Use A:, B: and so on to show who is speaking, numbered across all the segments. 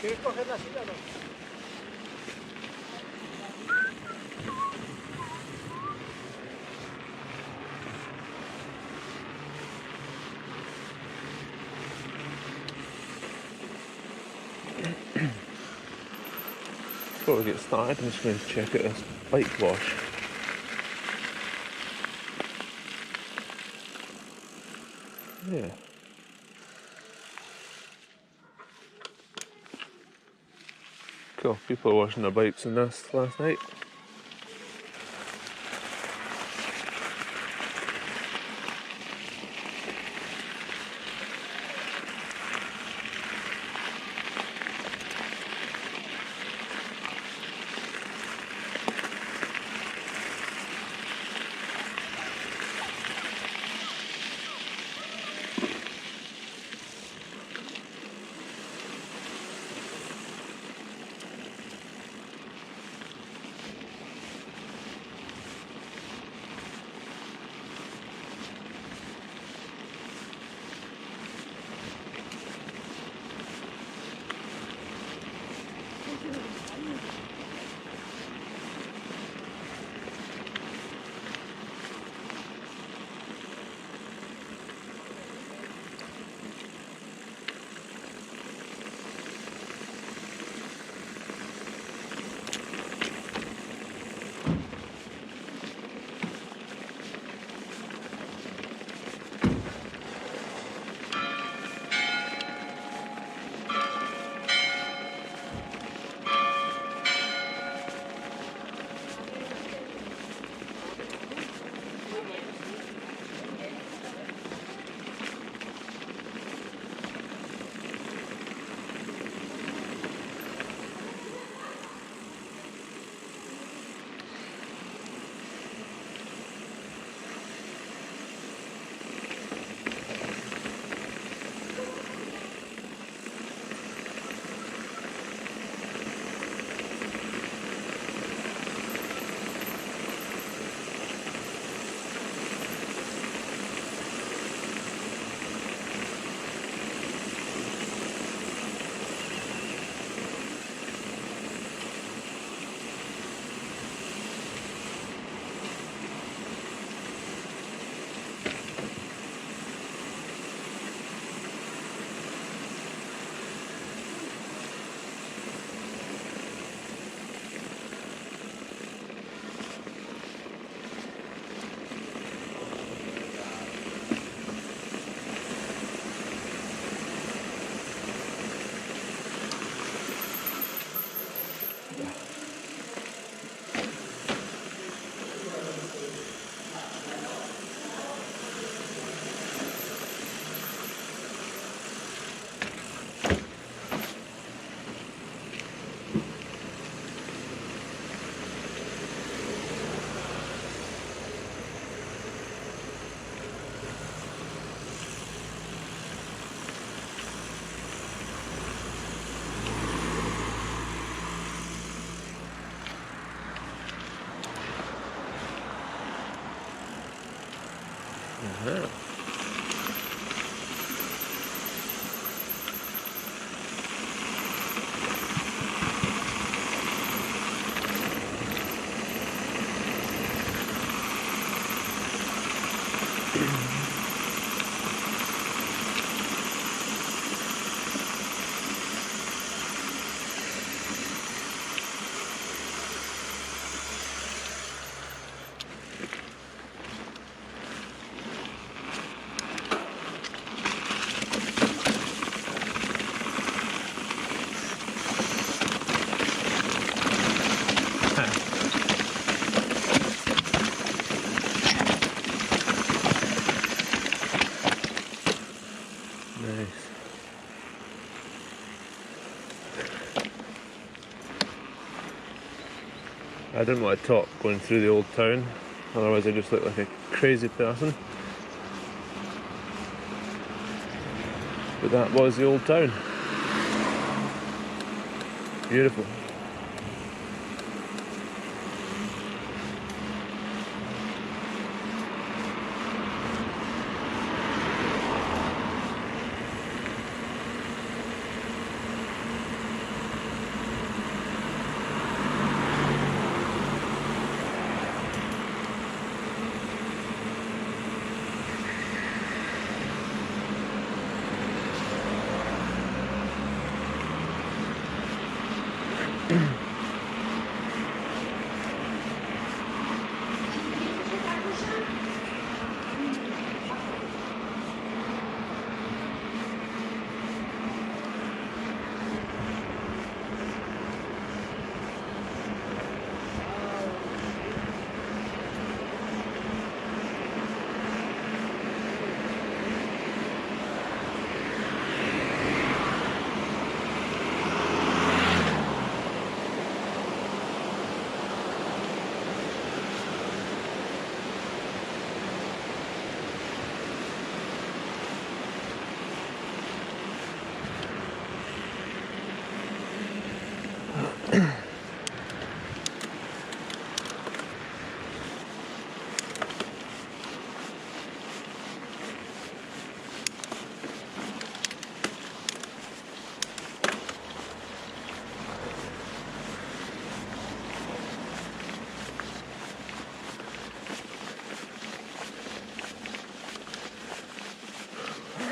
A: ¿Quieres coger la silla o no?
B: Before we get started, I'm just going to check out this bike wash. Yeah. Cool. People were washing their bikes in this last night. Uh-huh. Nice. I didn't want to talk going through the old town, otherwise I just look like a crazy person. But that was the old town. Beautiful.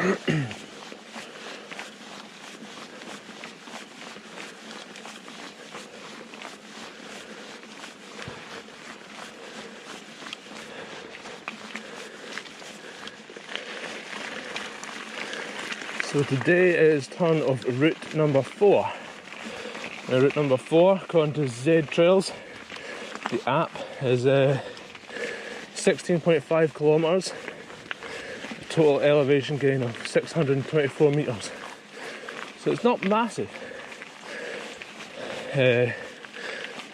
B: So today is turn of route number 4. Now route number 4, according to Z Trails, the app, is 16.5 kilometres, a total elevation gain of 624 metres. So it's not massive.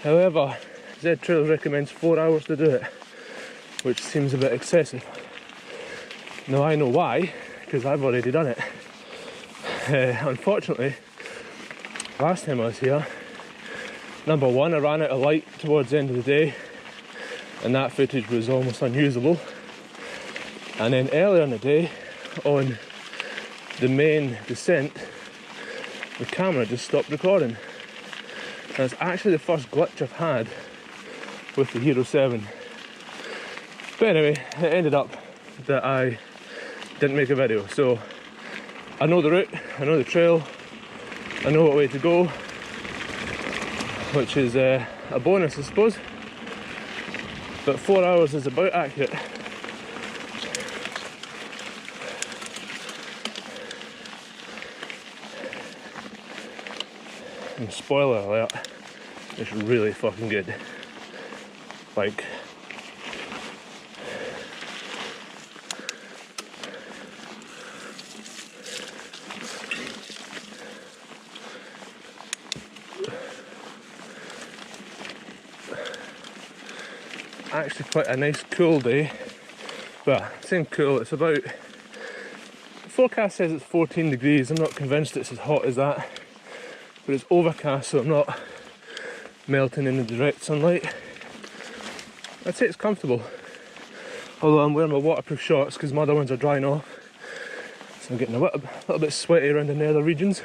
B: However, Z Trails recommends 4 hours to do it, which seems a bit excessive. Now I know why, because I've already done it. Unfortunately, last time I was here, number one, I ran out of light towards the end of the day, and that footage was almost unusable. And then earlier in the day, on the main descent, the camera just stopped recording. That's actually the first glitch I've had with the Hero 7. But anyway, it ended up that I didn't make a video, so I know the route, I know the trail, I know what way to go, which is a bonus, I suppose. But 4 hours is about accurate. And spoiler alert, it's really fucking good. Like, actually quite a nice cool day. Well, saying cool, it's about, the forecast says it's 14 degrees. I'm not convinced it's as hot as that, but it's overcast, so I'm not melting in the direct sunlight. I'd say it's comfortable, although I'm wearing my waterproof shorts because my other ones are drying off, so I'm getting a little bit sweaty around the nether regions.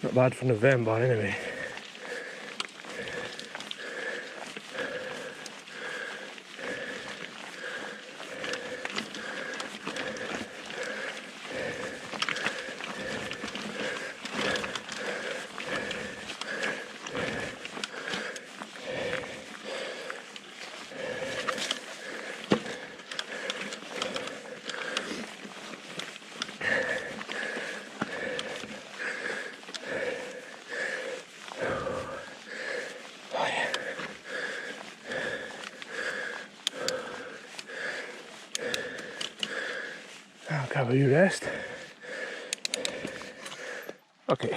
B: Not bad for November anyway. I'll cover you rest. Okay.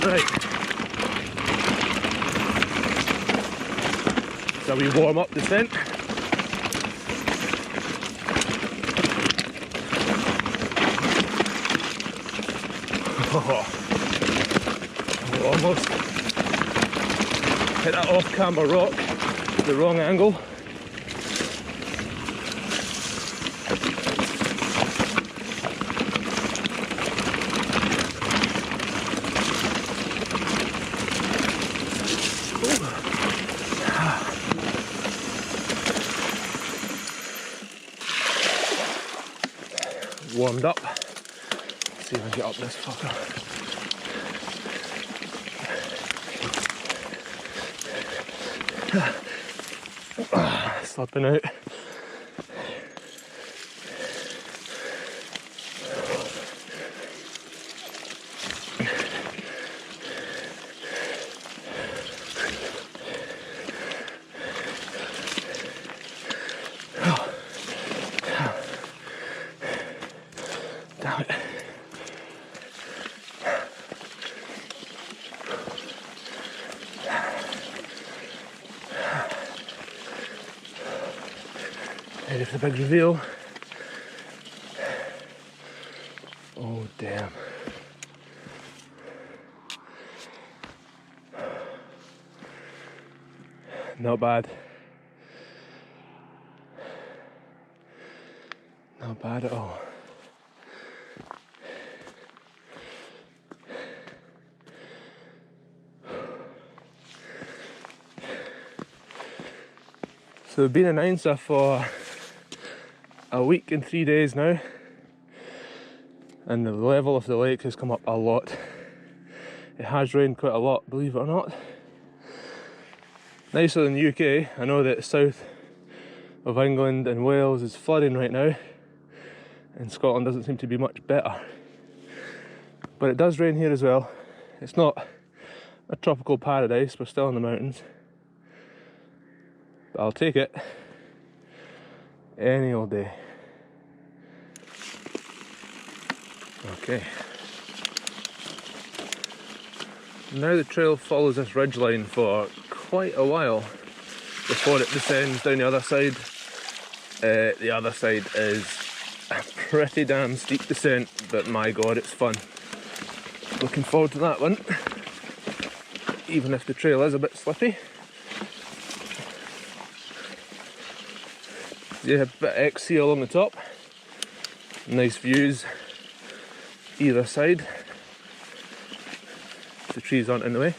B: Right. So we warm up descent. Almost hit that off-camber rock, the wrong angle. Warmed up. Let's see if I can get up this fucker. Slipping out. Damn it. Ready for the big reveal. Oh damn. Not bad. Not bad at all. So we've been in Ainsa for a week and 3 days now, and the level of the lake has come up a lot. It has rained quite a lot, believe it or not. Nicer than the UK. I know that south of England and Wales is flooding right now, and Scotland doesn't seem to be much better. But it does rain here as well. It's not a tropical paradise, we're still in the mountains. But I'll take it any old day. Okay. Now the trail follows this ridgeline for quite a while before it descends down the other side. The other side is a pretty damn steep descent, but my god, it's fun. Looking forward to that one, even if the trail is a bit slippy. You have a bit of X-seal on the top, nice views either side. The trees aren't in the way.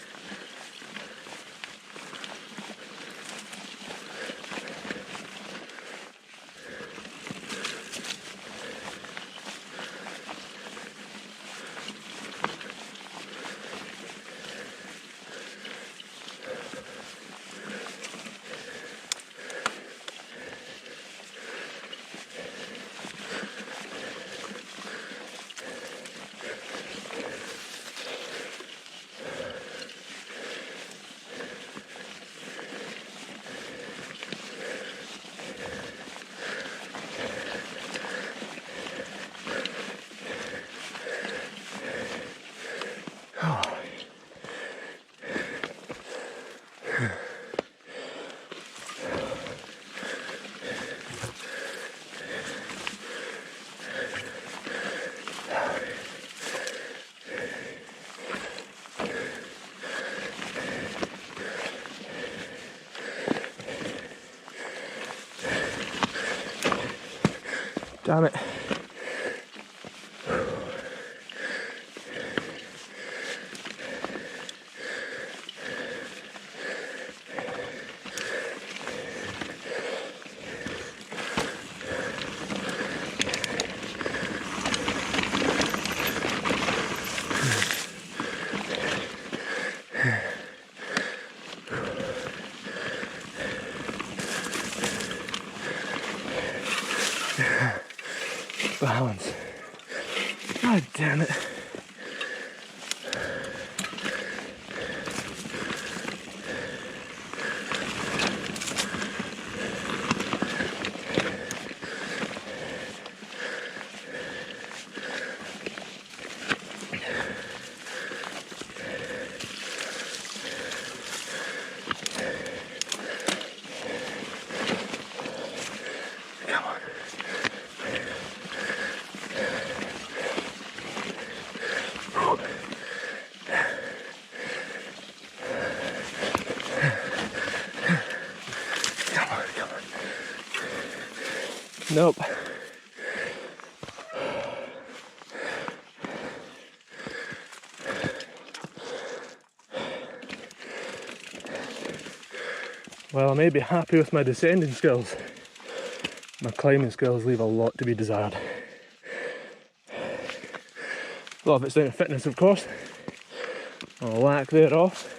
B: Damn it. Balance. God damn it. Nope. Well, I may be happy with my descending skills. My climbing skills leave a lot to be desired. A lot of it's down to fitness, of course, or lack thereof.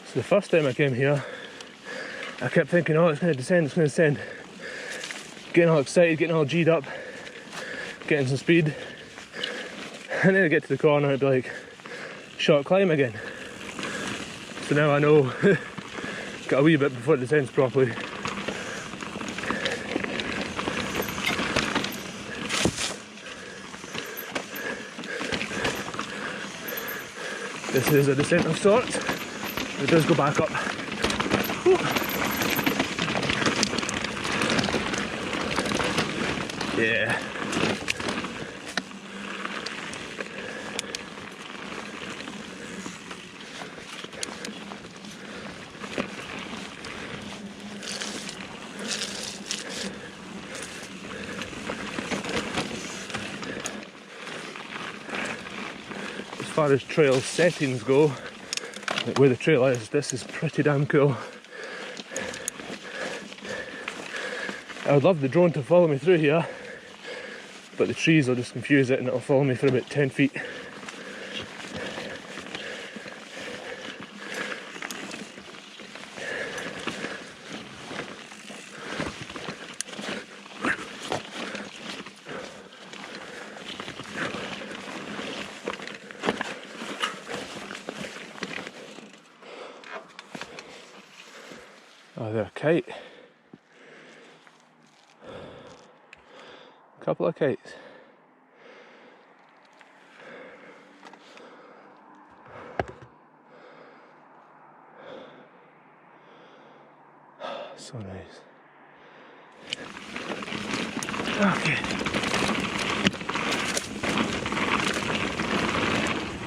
B: So the first time I came here, I kept thinking, oh, it's going to descend, it's going to descend. Getting all excited, getting all G'd up, getting some speed. And then I get to the corner and I'd be like, short climb again. So now I know, got a wee bit before it descends properly. This is a descent of sorts. It does go back up. Whew. Yeah. As far as trail settings go, like where the trail is, this is pretty damn cool. I would love the drone to follow me through here, but the trees will just confuse it and it'll follow me for about 10 feet. Oh, they're a kite. A couple of kites. So nice. Okay.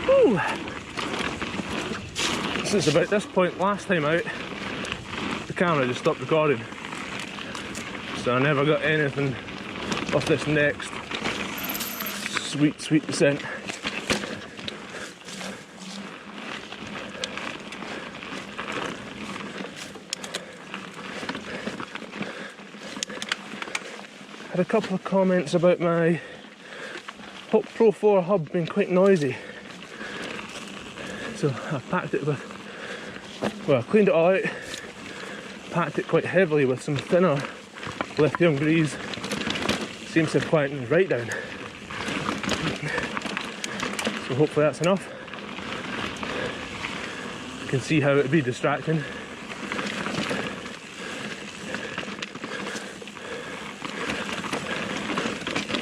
B: Woo! Since about this point last time out, the camera just stopped recording. So I never got anything off this next sweet, sweet descent. Had a couple of comments about my Hawk Pro 4 hub being quite noisy. So I packed it with, well, I cleaned it all out, packed it quite heavily with some thinner lithium grease. Seems to have quietened right down. So hopefully that's enough. You can see how it would be distracting.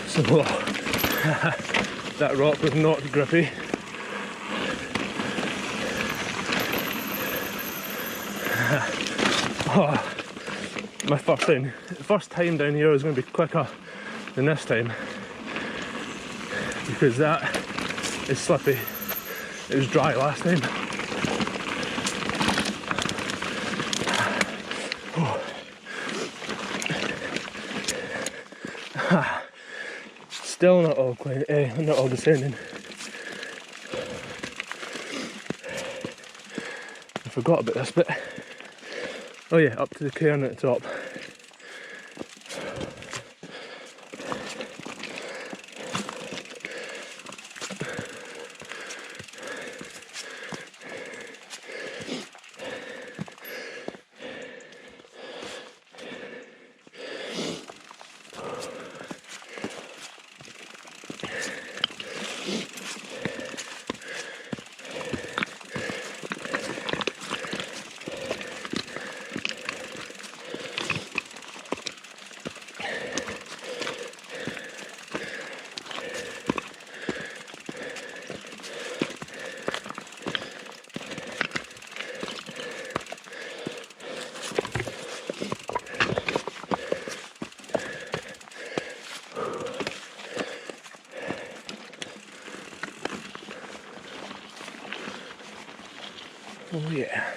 B: So that rock was not grippy. Oh, my first time down here is going to be quicker than this time because that is slippy. It was dry last time. Oh. Still not all not all descending. I forgot about this bit. Oh yeah, up to the cairn at the top. Oh yeah.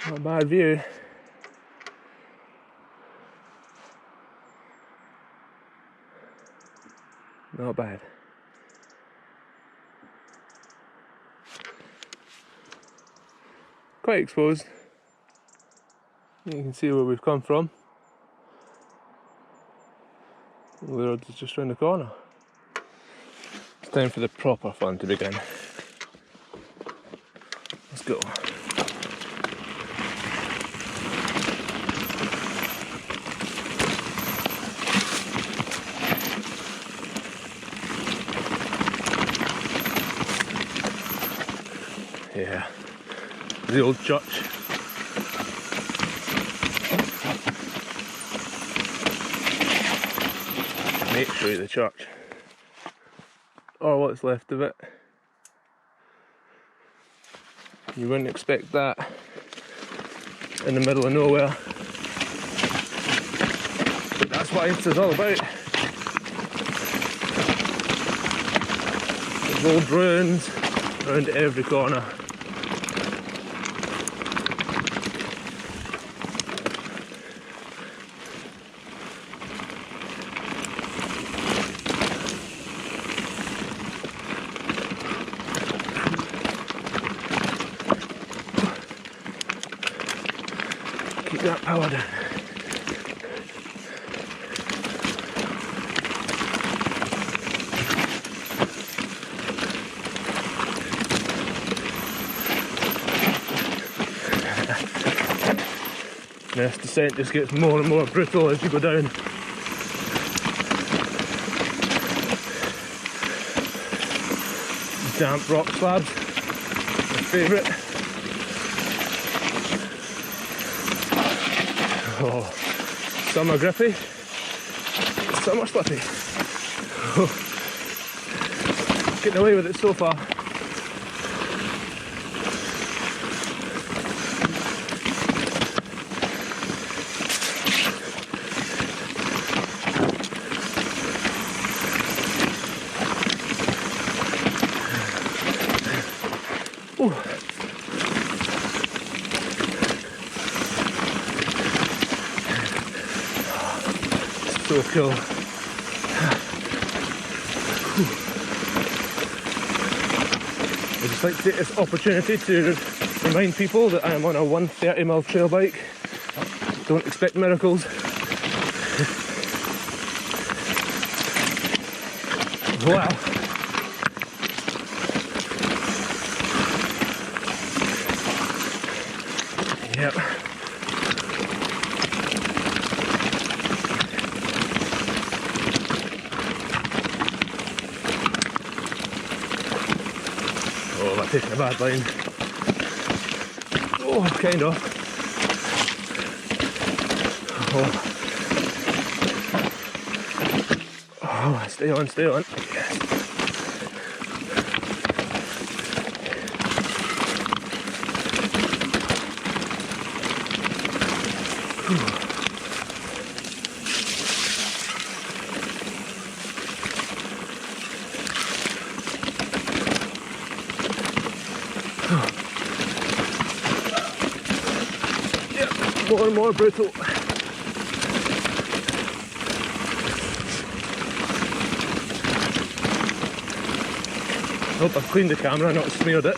B: Not a bad view. Not bad. Quite exposed. You can see where we've come from. The road is just round the corner. It's time for the proper fun to begin. Let's go. the old church. Make show you the church, or what's left of it. You wouldn't expect that in the middle of nowhere, but that's what it's all about. There's old ruins around every corner. Keep that power down. This descent just gets more and more brutal as you go down. Damp rock slabs, my favourite. Oh, some are grippy, some are slippy. Oh, getting away with it so far. Ooh. So cool. I'd just like to take this opportunity to remind people that I am on a 130mm trail bike. Don't expect miracles. Wow. Yep. Oh, I'm taking a bad line. Oh, kind of. Oh, stay on, stay on. Yes. Yep, more and more brutal. Hope I've cleaned the camera, not smeared it.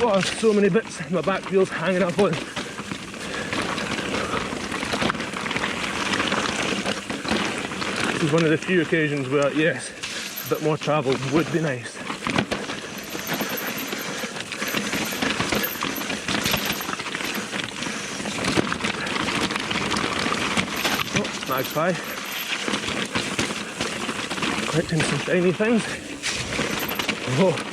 B: Oh, there's so many bits my back wheel's hanging up on. This is one of the few occasions where, yes, a bit more travel would be nice. Oh, magpie. Collecting some shiny things. Oh.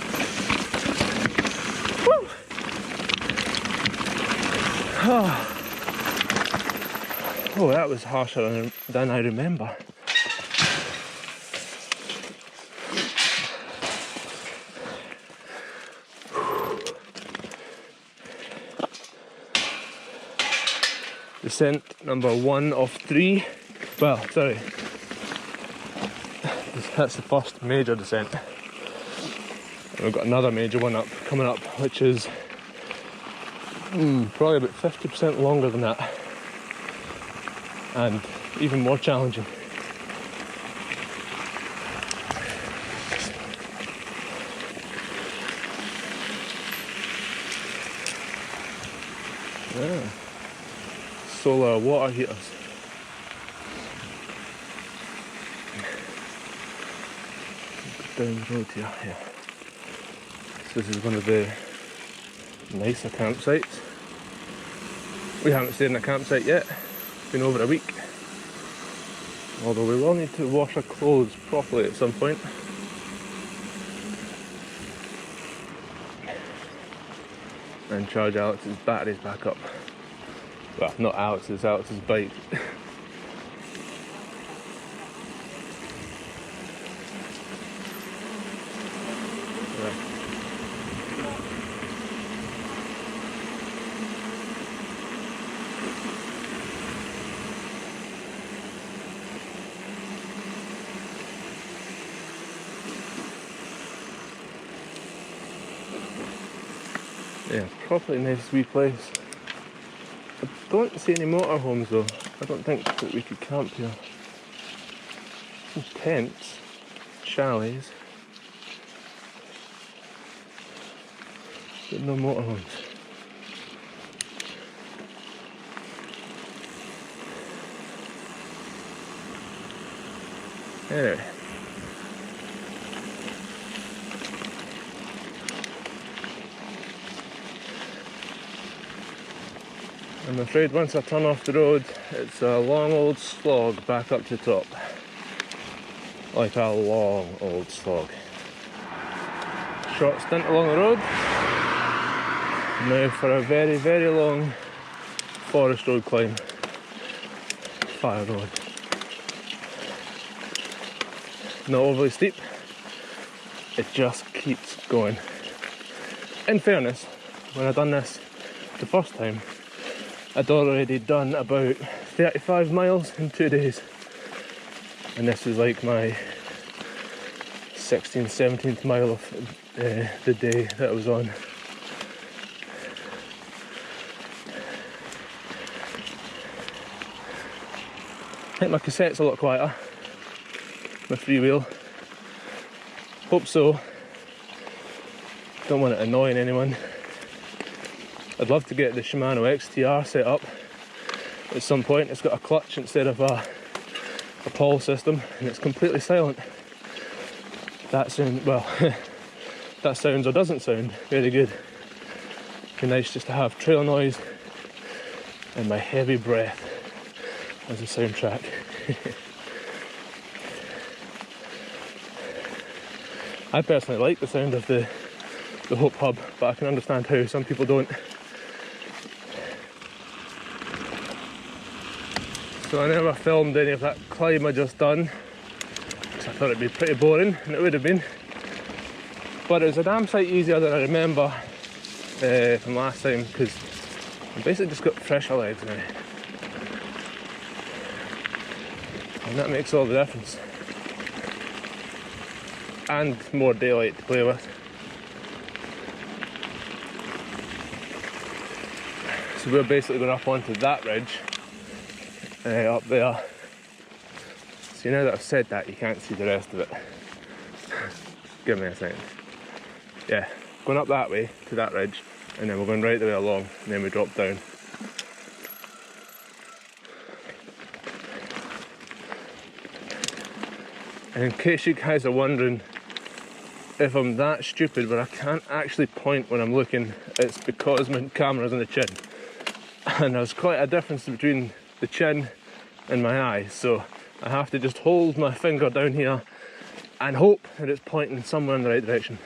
B: Oh, that was harsher than I remember. Descent number 1 of 3. Well, sorry. That's the first major descent. And we've got another major one coming up, which is probably about 50% longer than that, and even more challenging. Yeah. Solar water heaters. Down the road here, yeah. So this is one of the nicer campsites. We haven't stayed in a campsite yet. It's been over a week. Although we will need to wash our clothes properly at some point. And charge Alex's batteries back up. Well, not Alex's bike. Yeah, properly nice wee place. I don't see any motorhomes though. I don't think that we could camp here. Some tents, chalets, but no motorhomes. Anyway. I'm afraid once I turn off the road, it's a long old slog back up to the top. Like a long old slog. Short stint along the road. Now for a very, very long forest road climb. Fire road. Not overly steep. It just keeps going. In fairness, when I done this the first time, I'd already done about 35 miles in 2 days. And this is like my 16th, 17th mile of the day that I was on. I think my cassette's a lot quieter. My freewheel. Hope so. Don't want it annoying anyone. I'd love to get the Shimano XTR set up at some point. It's got a clutch instead of a Paul system, and it's completely silent. That sound, well, that sounds or doesn't sound very good. It'd be nice just to have trail noise and my heavy breath as a soundtrack. I personally like the sound of the Hope Hub, but I can understand how some people don't. So I never filmed any of that climb I just done, because I thought it'd be pretty boring, and it would have been. But it was a damn sight easier than I remember from last time, because I basically just got fresher legs now. And that makes all the difference. And more daylight to play with. So we're basically going up onto that ridge. Up there. So now that I've said that, you can't see the rest of it. Give me a second. Yeah, going up that way to that ridge, and then we're going right the way along, and then we drop down. And in case you guys are wondering if I'm that stupid where I can't actually point when I'm looking, it's because my camera's on the chin. And there's quite a difference between the chin and my eyes, so I have to just hold my finger down here and hope that it's pointing somewhere in the right direction.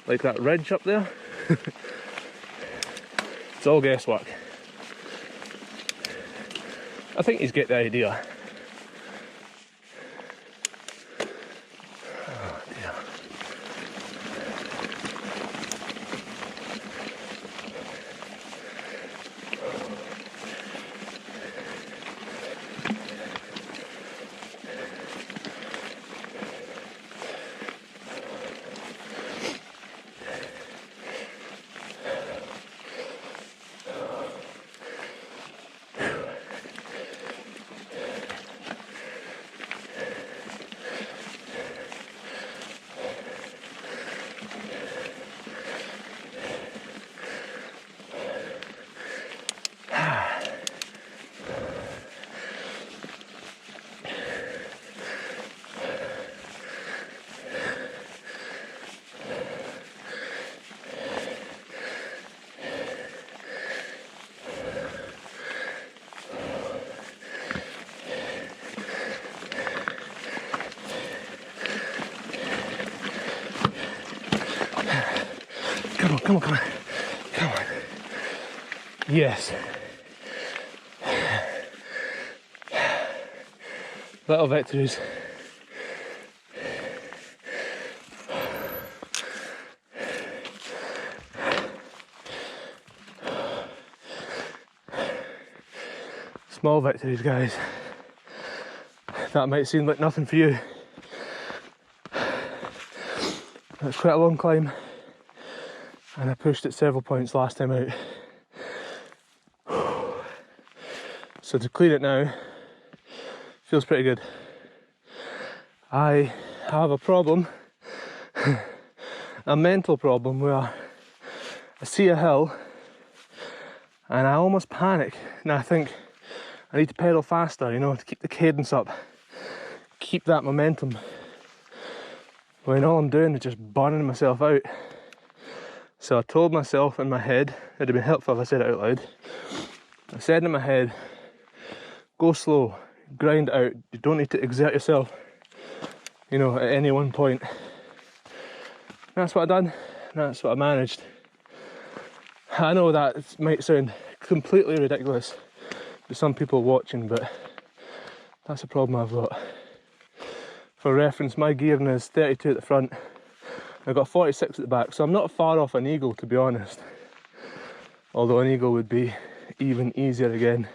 B: Like that ridge up there. It's all guesswork. I think you get the idea. Oh dear. Come on, come on, come on. Come on. Yes. Little victories. Small victories, guys. That might seem like nothing for you. It's quite a long climb, and I pushed it several points last time out. So to clear it now feels pretty good. I have a problem, a mental problem, where I see a hill and I almost panic, and I think I need to pedal faster, you know, to keep the cadence up, keep that momentum, when all I'm doing is just burning myself out. So I told myself in my head, it'd have been helpful if I said it out loud, I said in my head, go slow, grind it out, you don't need to exert yourself, you know, at any one point. That's what I done, that's what I managed. I know that might sound completely ridiculous to some people watching, but that's a problem I've got. For reference, my gearing is 32 at the front, I've got 46 at the back, so I'm not far off an Eagle, to be honest. Although an Eagle would be even easier again.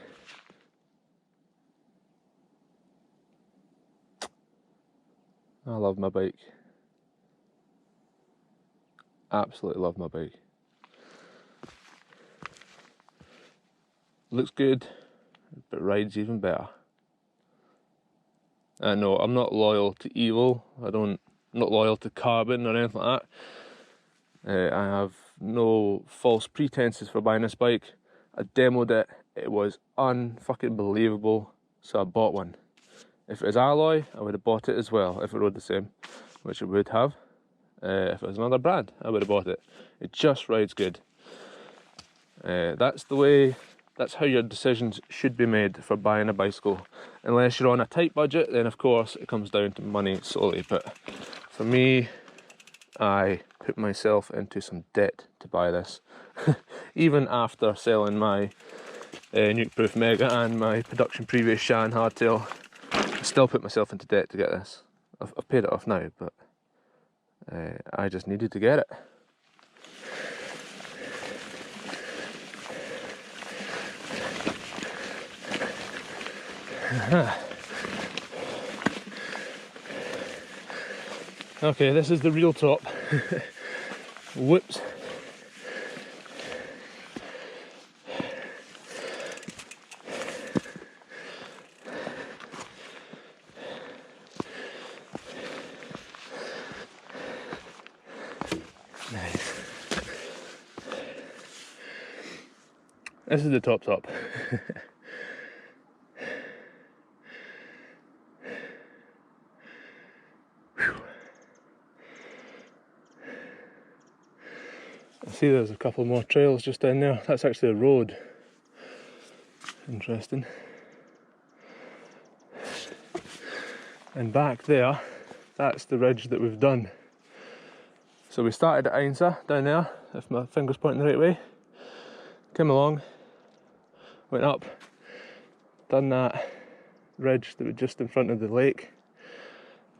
B: I love my bike. Absolutely love my bike. Looks good, but rides even better. No, I'm not loyal to Evo. I'm not loyal to Carbon or anything like that. I have no false pretenses for buying this bike. I demoed it. It was unfucking believable, so I bought one. If it was alloy, I would have bought it as well if it rode the same, which it would have. If it was another brand, I would have bought it. It just rides good. That's how your decisions should be made for buying a bicycle. Unless you're on a tight budget, then of course it comes down to money solely. But for me, I put myself into some debt to buy this. Even after selling my Nukeproof Mega and my Production Previous Shan hardtail, I still put myself into debt to get this. I've paid it off now, but I just needed to get it. Okay, this is the real top. Whoops. Nice. This is the top. I see there's a couple more trails just down there. That's actually a road. Interesting. And back there, that's the ridge that we've done. So we started at Ainsa down there, if my finger's pointing the right way. Came along, went up, done that ridge that was just in front of the lake,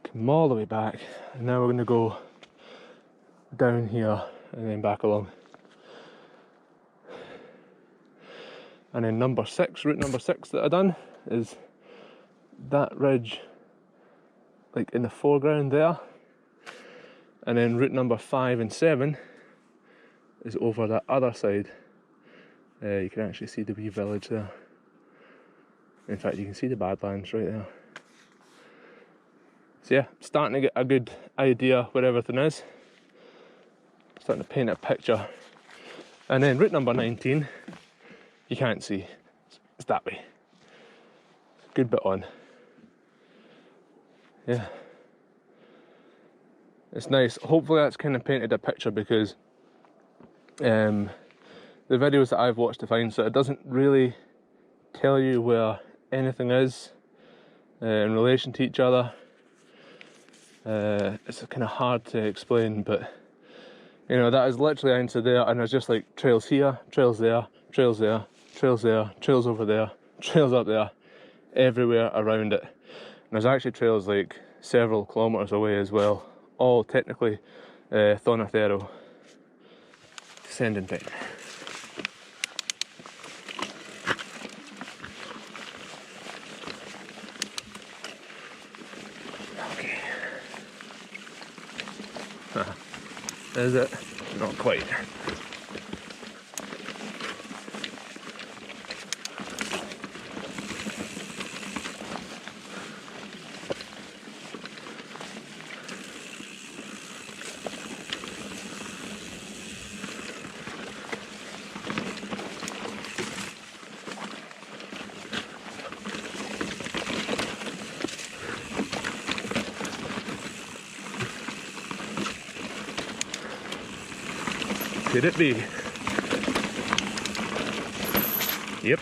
B: came all the way back, and now we're going to go down here and then back along. And then route number 6 that I done is that ridge, like in the foreground there. And then route number 5 and 7 is over that other side. You can actually see the wee village there. In fact, you can see the Badlands right there. So yeah, starting to get a good idea where everything is. Starting to paint a picture. And then route number 19, you can't see. It's that way. It's a good bit on. Yeah. It's nice. Hopefully that's kind of painted a picture, because the videos that I've watched to find, so it doesn't really tell you where anything is in relation to each other. It's kind of hard to explain, but You know, that is literally into there, and there's just like trails here, trails there, trails there, trails there, trails over there, trails up there, everywhere around it. And there's actually trails like several kilometres away as well, all technically Thornathero descending thing. Okay. Is it? Not quite. Could it be? Yep.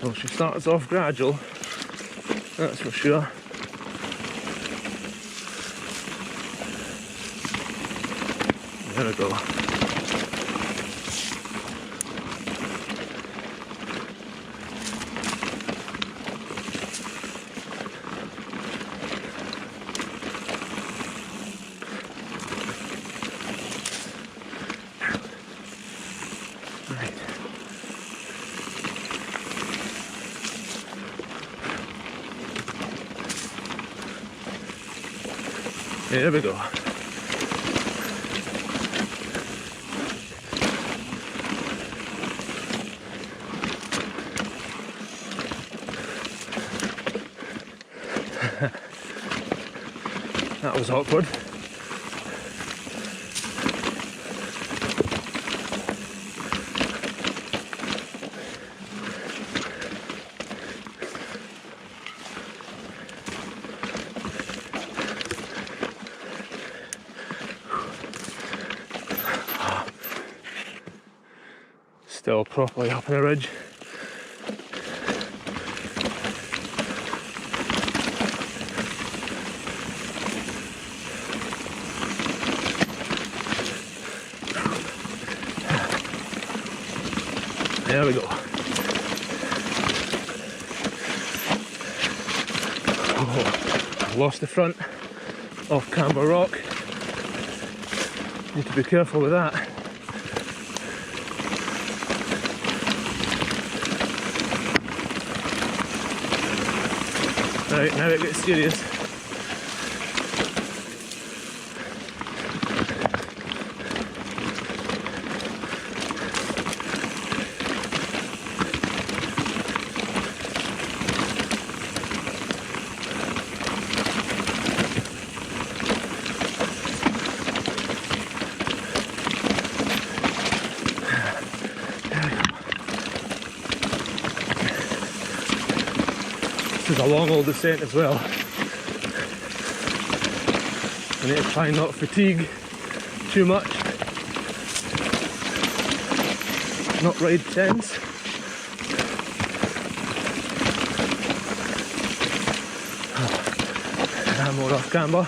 B: Well, she starts off gradual, that's for sure. There we go. There we go. That was awkward. Still properly up on the ridge. There we go. Oh, I've lost the front of Camber Rock. Need to be careful with that. Right, now it gets serious. This is a long old descent as well. I need to try and not fatigue too much. Not ride tense. And more off camber.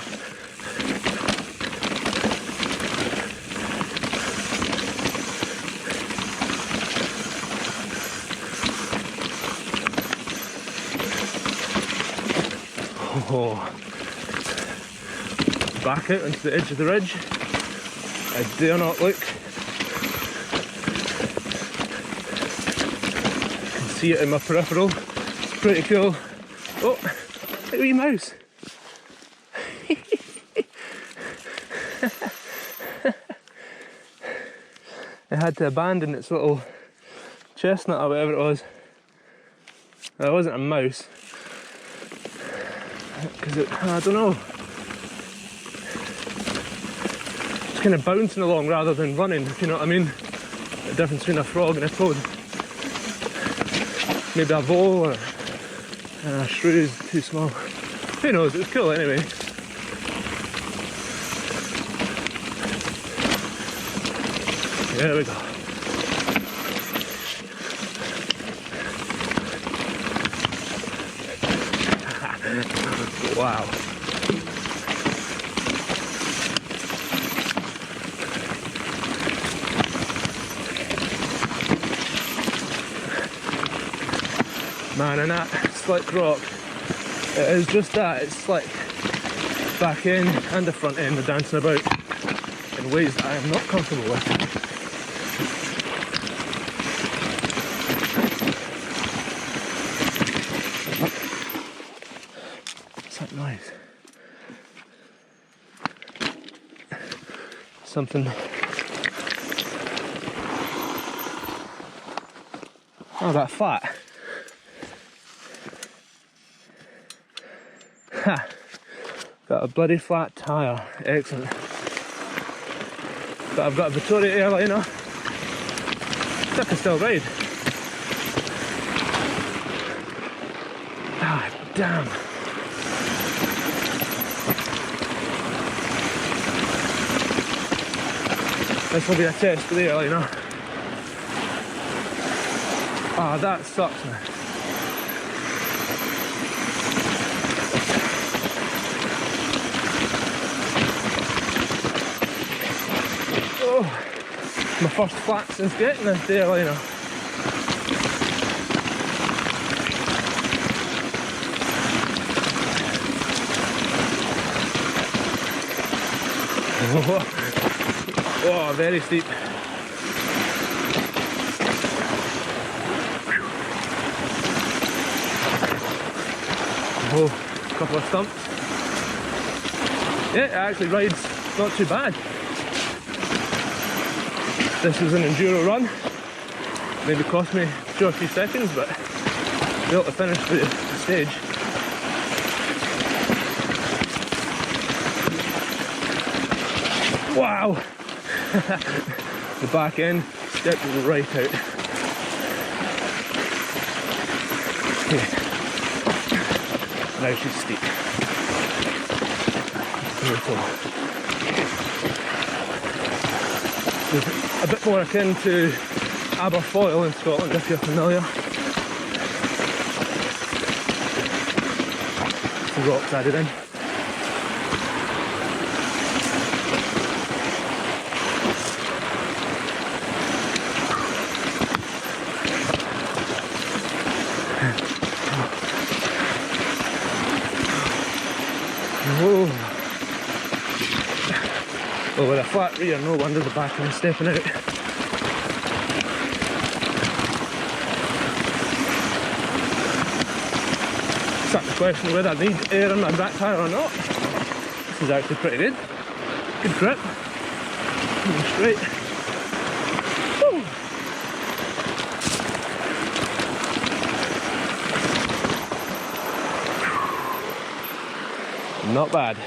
B: Oh. Back out onto the edge of the ridge. I dare not look. I can see it in my peripheral. It's pretty cool. Oh, look at wee mouse. It had to abandon its little chestnut or whatever it was. It wasn't a mouse. Because I don't know. It's kind of bouncing along rather than running, if you know what I mean. The difference between a frog and a toad. Maybe a vole or a shrew is too small. Who knows, it was cool anyway. There we go. Wow. Man, and that slick rock, it is just that, it's slick. Back end and the front end are dancing about in ways that I am not comfortable with. What's that noise? Something. Oh, that flat. Ha! Got a bloody flat tyre. Excellent. But I've got a Vittoria airliner. I can still ride. Ah, damn. This will be a test for the airliner. Ah, that sucks, man. Oh, my first flat since getting this airliner. Oh, very steep. Oh, a couple of stumps. Yeah, it actually rides not too bad. This was an enduro run. Maybe cost me 2 or 3 seconds, but be able to finish the stage. Wow! The back end stepped right out. Yeah. Now she's steep. Beautiful. A bit more akin to Aberfoyle in Scotland, if you're familiar. Some rocks added in. Whoa. Well, with a flat rear, no wonder the back end's stepping out. Start the question whether I need air in my back tyre or not. This is actually pretty good. Good grip. Moving straight. Woo. Not bad.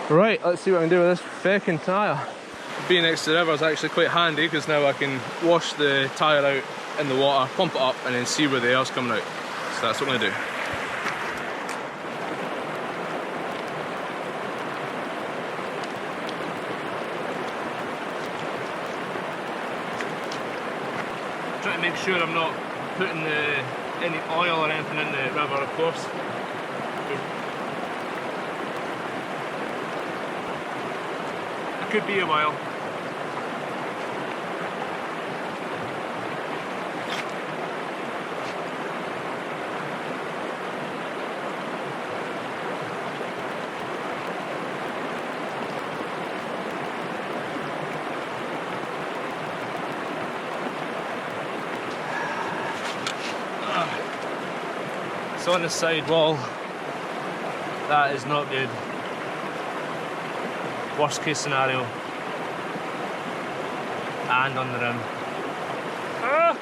B: Right, let's see what I can do with this feckin' tyre. Being next to the river is actually quite handy because now I can wash the tyre out in the water, pump it up and then see where the air's coming out. So that's what I'm going to do. Try to make sure I'm not putting any oil or anything in the river, of course. It could be a while. It's on the side wall. That is not good. Worst case scenario. And on the rim. Ah!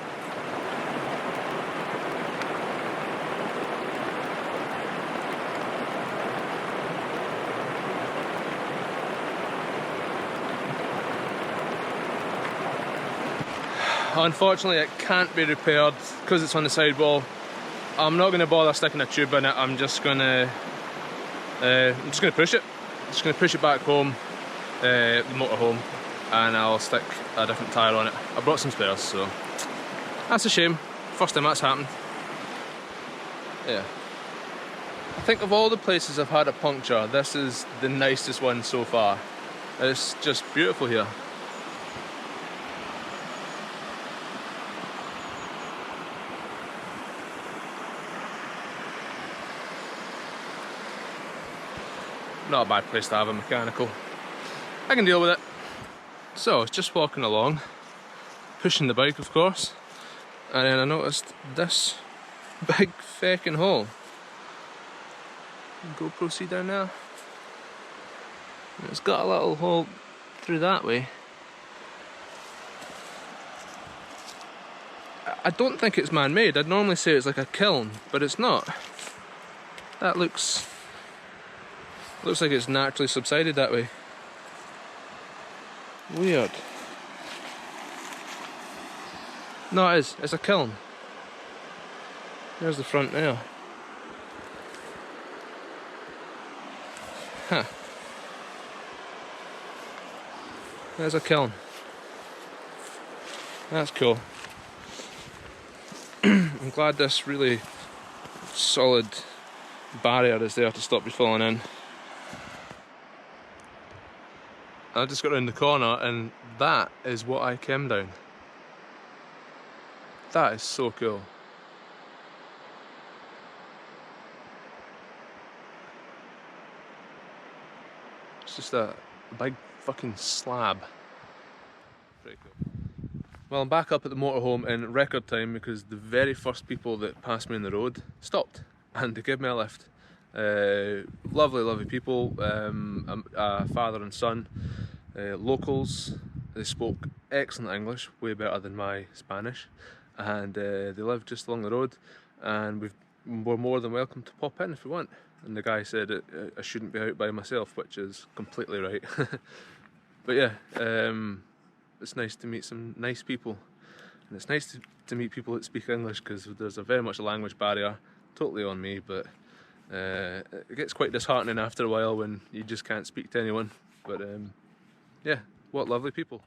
B: Unfortunately, it can't be repaired because it's on the sidewall. I'm not going to bother sticking a tube in it. I'm just going to push it. Just going to push it back home, the motorhome, and I'll stick a different tyre on it. I brought some spares, so that's a shame. First time that's happened. Yeah. I think of all the places I've had a puncture, this is the nicest one so far. It's just beautiful here. Not a bad place to have a mechanical. I can deal with it. So, I was just walking along, pushing the bike of course, and then I noticed this big feckin' hole. GoPro see down there? And it's got a little hole through that way. I don't think it's man-made. I'd normally say it's like a kiln, but it's not. That looks like it's naturally subsided that way. Weird. No, it is. It's a kiln. There's the front there. Huh. There's a kiln. That's cool. I'm glad this really solid barrier is there to stop you falling in. I just got around the corner and that is what I came down. That is so cool. It's just a big fucking slab. Pretty cool. Well, I'm back up at the motorhome in record time because the very first people that passed me on the road stopped and they gave me a lift. Lovely, lovely people, a father and son, locals. They spoke excellent English, way better than my Spanish, and they live just along the road, and we're more than welcome to pop in if we want. And the guy said I shouldn't be out by myself, which is completely right. But yeah, it's nice to meet some nice people, and it's nice to meet people that speak English because there's very much a language barrier, totally on me, but it gets quite disheartening after a while when you just can't speak to anyone. But yeah, what lovely people.